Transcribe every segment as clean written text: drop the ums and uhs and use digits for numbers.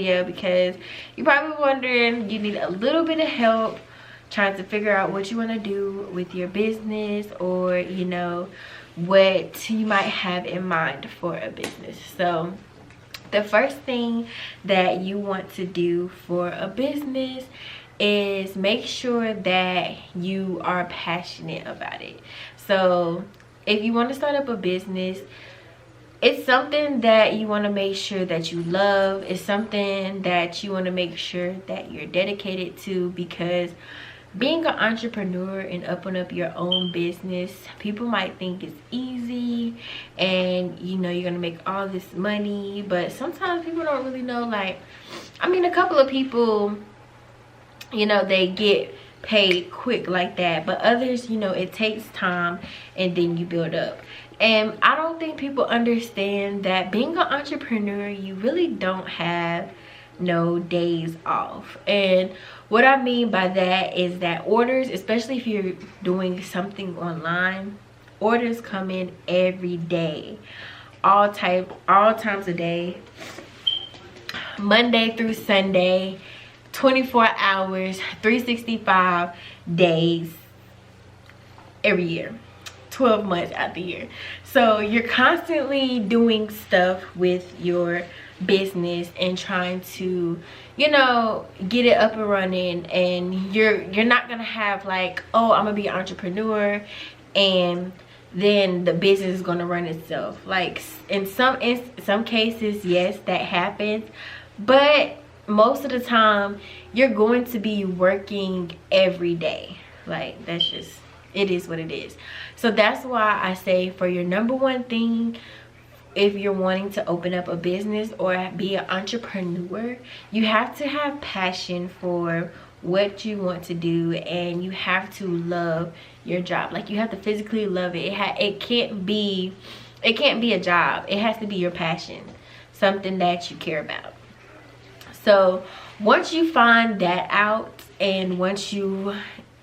video because you're probably wondering, you need a little bit of help trying to figure out what you want to do with your business, or you know, what you might have in mind for a business. So the first thing that you want to do for a business is make sure that you are passionate about it. So if you want to start up a business, it's something that you want to make sure that you love. It's something that you want to make sure that you're dedicated to, because being an entrepreneur and open up your own business, people might think it's easy and you know, you're gonna make all this money, but sometimes people don't really know. Like, I mean, a couple of people, you know, they get paid quick like that, but others, you know, it takes time and then you build up. And I don't think people understand that being an entrepreneur, you really don't have no days off. And what I mean by that is that orders, especially if you're doing something online, orders come in every day, all times of day, Monday through Sunday, 24 hours, 365 days every year, 12 months out the year. So you're constantly doing stuff with your business and trying to, you know, get it up and running. And you're not gonna have like, oh, I'm gonna be an entrepreneur and then the business is gonna run itself. Like, in some cases, yes, that happens, but most of the time you're going to be working every day. Like, that's just, it is what it is. So that's why I say, for your number one thing, if you're wanting to open up a business or be an entrepreneur, you have to have passion for what you want to do, and you have to love your job. Like, you have to physically love it. It can't be a job. It has to be your passion, something that you care about. So once you find that out, and once you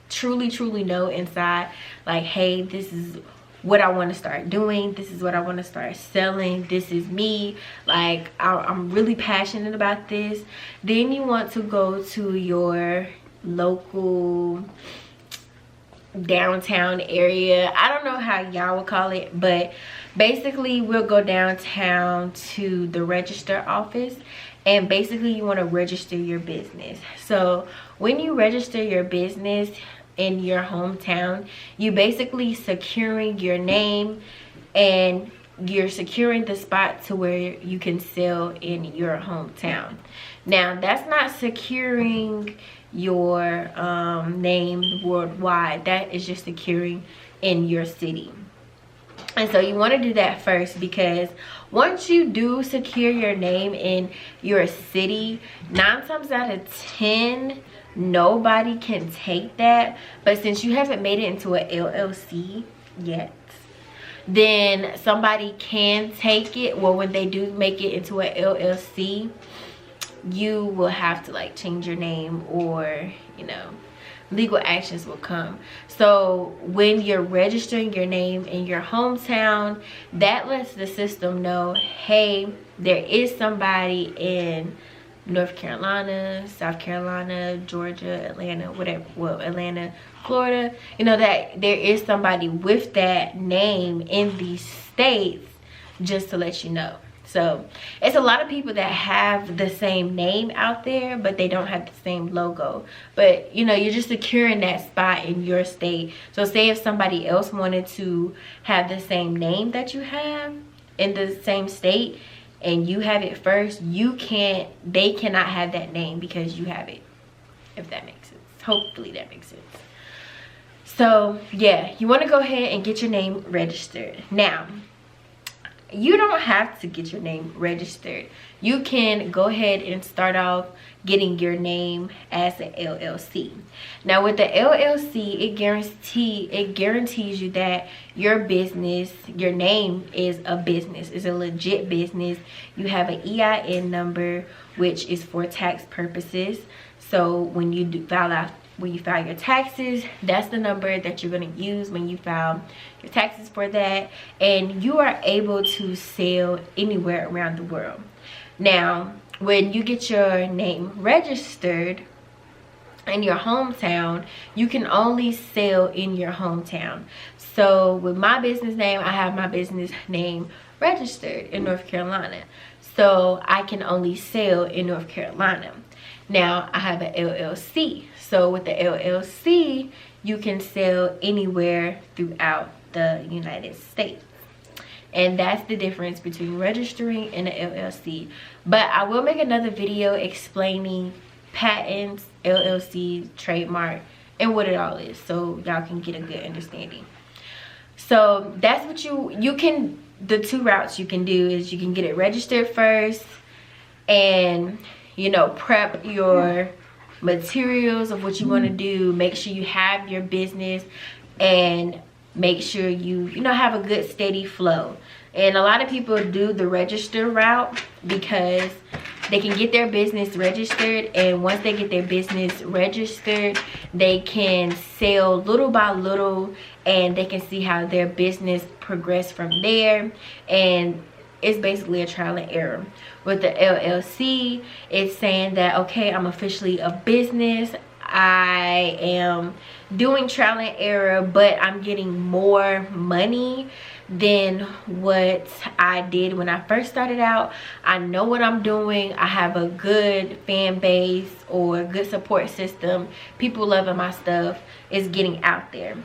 truly know inside, like, hey, this is what I want to start doing, this is what I want to start selling, this is me, like, I'm really passionate about this, then you want to go to your local downtown area. I don't know how y'all would call it, but basically we'll go downtown to the register office, and basically you want to register your business. So when you register your business in your hometown, you basically securing your name, and you're securing the spot to where you can sell in your hometown. Now, that's not securing your name worldwide. That is just securing in your city. And so you want to do that first, because once you do secure your name in your city, 9 times out of 10, nobody can take that. But since you haven't made it into an LLC yet, then somebody can take it. Well, when they do make it into an LLC, you will have to like change your name, or you know, legal actions will come. So when you're registering your name in your hometown, that lets the system know, hey, there is somebody in North Carolina, South Carolina, Georgia, Atlanta, whatever, well, Atlanta, Florida, you know, that there is somebody with that name in these states, just to let you know. So it's a lot of people that have the same name out there, but they don't have the same logo. But you know, you're just securing that spot in your state. So say if somebody else wanted to have the same name that you have in the same state, and you have it first, they cannot have that name because you have it, if that makes sense. Hopefully that makes sense. So yeah, you want to go ahead and get your name registered. Now, you don't have to get your name registered. You can go ahead and start off getting your name as an LLC. Now with the LLC, it guarantees you that your business, your name is a business, is a legit business. You have an EIN number, which is for tax purposes. So when you file your taxes, that's the number that you're going to use when you file your taxes for that. And you are able to sell anywhere around the world. Now, when you get your name registered in your hometown, you can only sell in your hometown. So with my business name, I have my business name registered in North Carolina, so I can only sell in North Carolina. Now I have an LLC, so with the LLC you can sell anywhere throughout the United States. And that's the difference between registering and an LLC. But I will make another video explaining patents, LLC, trademark, and what it all is, so y'all can get a good understanding. So that's what you can, the two routes you can do is you can get it registered first and, you know, prep your materials of what you want to do, make sure you have your business, and make sure you know, have a good steady flow. And a lot of people do the register route because they can get their business registered, and once they get their business registered, they can sell little by little, and they can see how their business progress from there. And it's basically a trial and error. With the LLC, it's saying that, okay, I'm officially a business, I am doing trial and error, but I'm getting more money than what I did when I first started out. I know what I'm doing. I have a good fan base or a good support system. People loving my stuff. Is getting out there.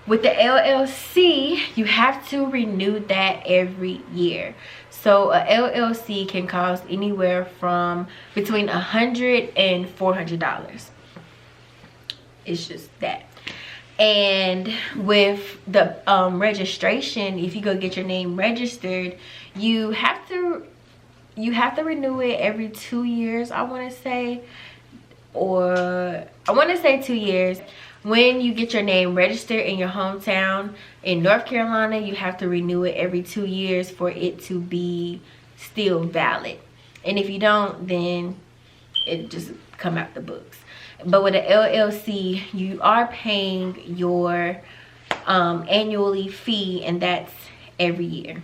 With the LLC, you have to renew that every year. So a LLC can cost anywhere from between $100 and $400. It's just that. And with the registration, if you go get your name registered, you have to renew it every 2 years, I want to say, or I want to say 2 years. When you get your name registered in your hometown in North Carolina, you have to renew it every 2 years for it to be still valid. And if you don't, then it just come out the books. But with an LLC, you are paying your annually fee, and that's every year.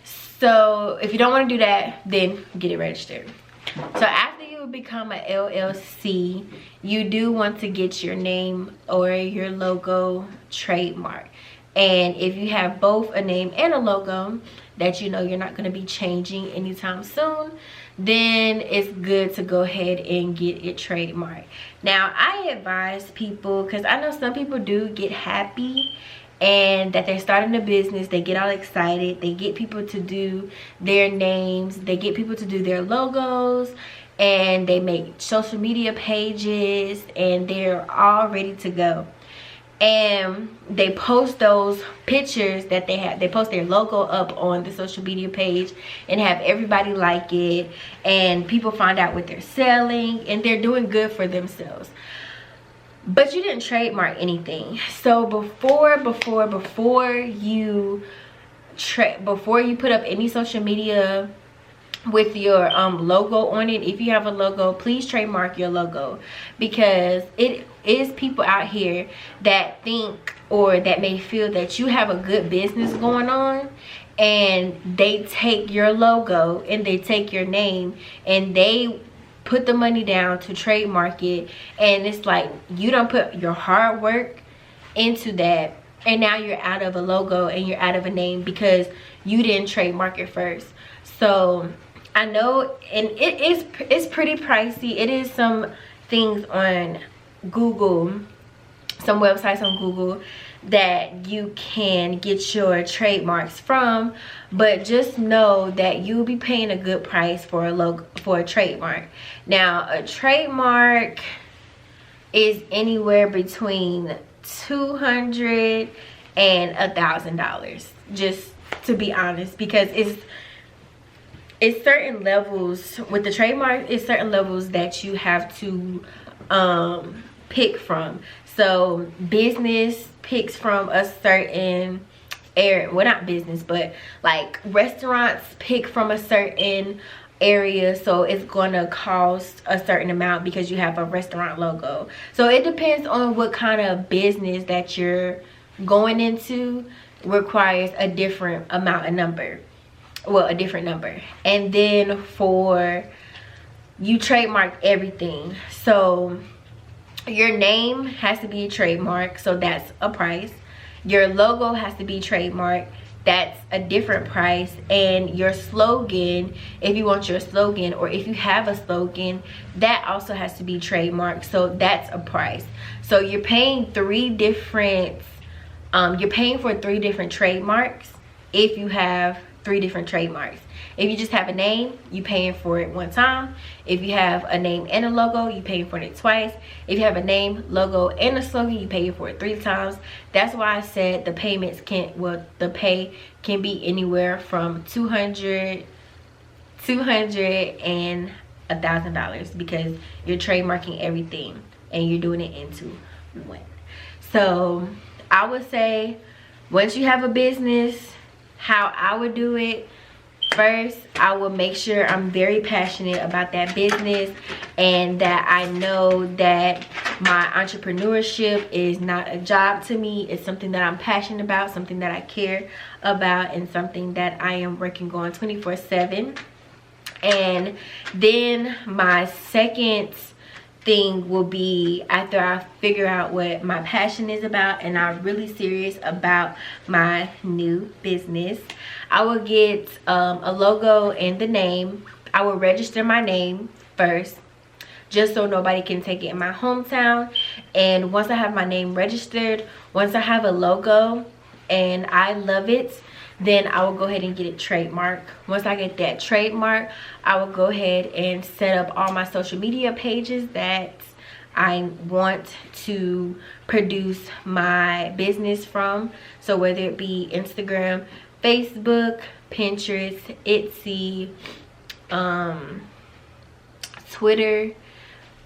So if you don't want to do that, then get it registered. So after you become an LLC, you do want to get your name or your logo trademark. And if you have both a name and a logo that you know you're not going to be changing anytime soon, then it's good to go ahead and get it trademarked. Now I advise people, because I know some people do get happy and that they're starting a business, they get all excited, they get people to do their names, they get people to do their logos, and they make social media pages, and they're all ready to go. And they post those pictures that they have, they post their logo up on the social media page and have everybody like it, and people find out what they're selling, and they're doing good for themselves. But you didn't trademark anything. So before you put up any social media with your logo on it, if you have a logo, please trademark your logo, because it is people out here that think, or that may feel that you have a good business going on, and they take your logo and they take your name and they put the money down to trademark it, and it's like you don't put your hard work into that, and now you're out of a logo and you're out of a name because you didn't trademark it first. So I know, and it's pretty pricey. It is some things on Google, some websites on Google that you can get your trademarks from, but just know that you'll be paying a good price for a logo, for a trademark. Now a trademark is anywhere between $200 and $1,000, just to be honest, because it's certain levels with the trademark. It's certain levels that you have to pick from. So business picks from a certain area, well, not business, but like restaurants pick from a certain area, so it's gonna cost a certain amount because you have a restaurant logo. So it depends on what kind of business that you're going into, requires a different amount of number. well, a different number. And then for you trademark everything. So your name has to be a trademark, so that's a price. Your logo has to be trademarked, that's a different price. And your slogan, if you want your slogan, or if you have a slogan, that also has to be trademarked, so that's a price. So you're paying three different you're paying for three different trademarks if you have three different trademarks. If you just have a name, you paying for it one time. If you have a name and a logo, you paying for it twice. If you have a name, logo, and a slogan, you pay for it 3 times. That's why I said the payments can, well, the pay can be anywhere from $200 and $1,000, because you're trademarking everything and you're doing it into one. So I would say, once you have a business, how I would do it: first, I will make sure I'm very passionate about that business, and that I know that my entrepreneurship is not a job to me. It's something that I'm passionate about, something that I care about, and something that I am working on 24/7. And then my second thing will be, after I figure out what my passion is about and I'm really serious about my new business, I will get a logo and the name. I will register my name first, just so nobody can take it in my hometown. And once I have my name registered, once I have a logo and I love it, then I will go ahead and get it trademarked. Once I get that trademark, I will go ahead and set up all my social media pages that I want to produce my business from. So whether it be Instagram, Facebook, Pinterest, Etsy, Twitter,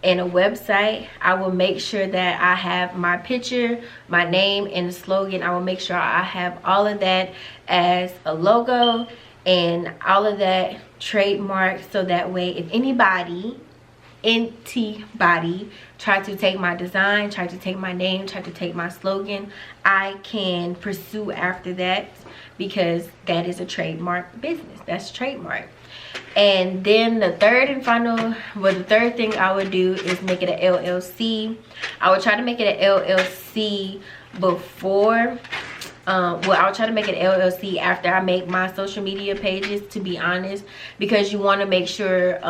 and a website, I will make sure that I have my picture, my name, and the slogan. I will make sure I have all of that as a logo and all of that trademarked, so that way if anybody try to take my design, try to take my name, try to take my slogan, I can pursue after that, because that is a trademark business. That's trademark. And then the third and final, well, the third thing I would do is make it an LLC. I would try to make it an LLC before, well, I'll try to make it an LLC after I make my social media pages, to be honest, because you want to make sure,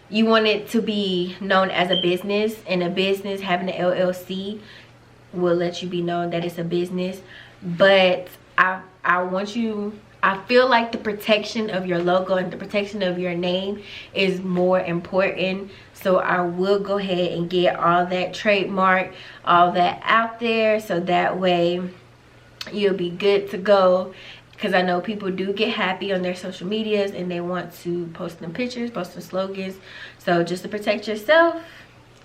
you want it to be known as a business, and a business having an LLC will let you be known that it's a business. But I want you, I feel like the protection of your logo and the protection of your name is more important. So I will go ahead and get all that trademark, all that out there, so that way you'll be good to go. Because I know people do get happy on their social medias and they want to post them pictures, post them slogans. So just to protect yourself,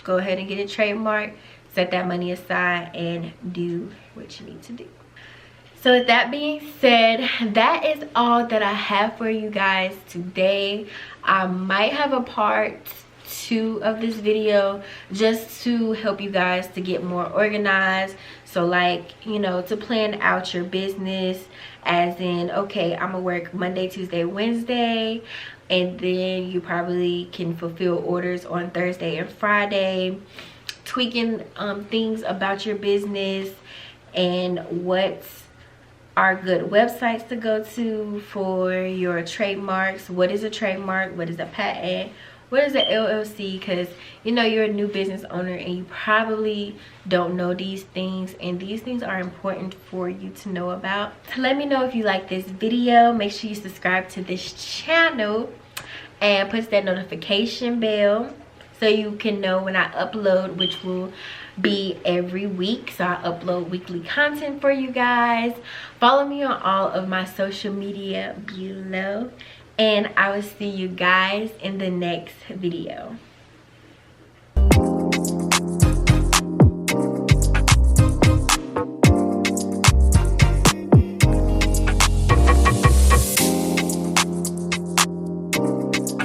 go ahead and get it trademarked, set that money aside, and do what you need to do. So with that being said, that is all that I have for you guys today. I might have a part 2 of this video, just to help you guys to get more organized. So like, you know, to plan out your business, as in, okay, I'm gonna work Monday, Tuesday, Wednesday, and then you probably can fulfill orders on Thursday and Friday, tweaking things about your business, and what's are good websites to go to for your trademarks. What is a trademark? What is a patent? What is an LLC? Because you know you're a new business owner and you probably don't know these things, and these things are important for you to know about. So let me know if you like this video. Make sure you subscribe to this channel and push that notification bell so you can know when I upload, which will be every week. So I upload weekly content for you guys. Follow me on all of my social media below, and I will see you guys in the next video.